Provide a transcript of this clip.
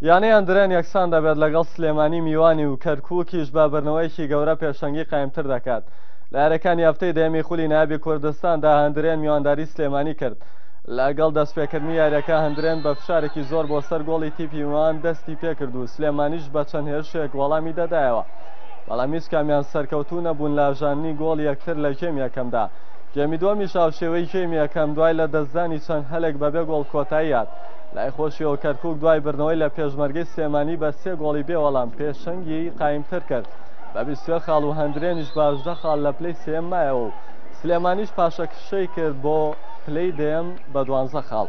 یانەیان درێن یەکسان دەبێت لەگەڵ سلێمانی میوانی و کەرکووکیش بابرنەوەیەکی گەورە پێشەنگی قایمتر دەکات. لە یاریەکانی هەفتەی دەیەمی خولی نایابی کوردستاندا هەندرێن میوانداری سلێمانی کرد. لەگەڵ دەستپێکردنی یاریەکە هەندرێن بە فشارێکی زۆر بۆ سەر گۆڵی تیپی میوان دەستی پێکرد و سلێمانیش بە چەند هێرشێک وەڵامی دەدایەوە. بەڵام هیچ کامیان سەرکەوتوو نەبوون لە ژاننی گۆڵ یەکتر لە ژێمی یەکەمدا. گێمی دووەمیش ئاوشێوەی ژێمی یەکەم دوای لە دەستدانی چەند هەلێک بەبێ گۆڵ کۆتایی هات. لای خۆشیەوە کەرکووک دوای بردنەوەی لە پێشمەرگەی سلێمانی بە 3 گۆڵی بێوەڵام پێشەنگی قایمتر کرد بە 22 خاڵ و هەندرێنیش بە 18 خاڵ لە پلەی سێم مایەوە و سلێمانیش پاشەکشەی کرد بۆ پلەی دێم بە 12 خاڵ.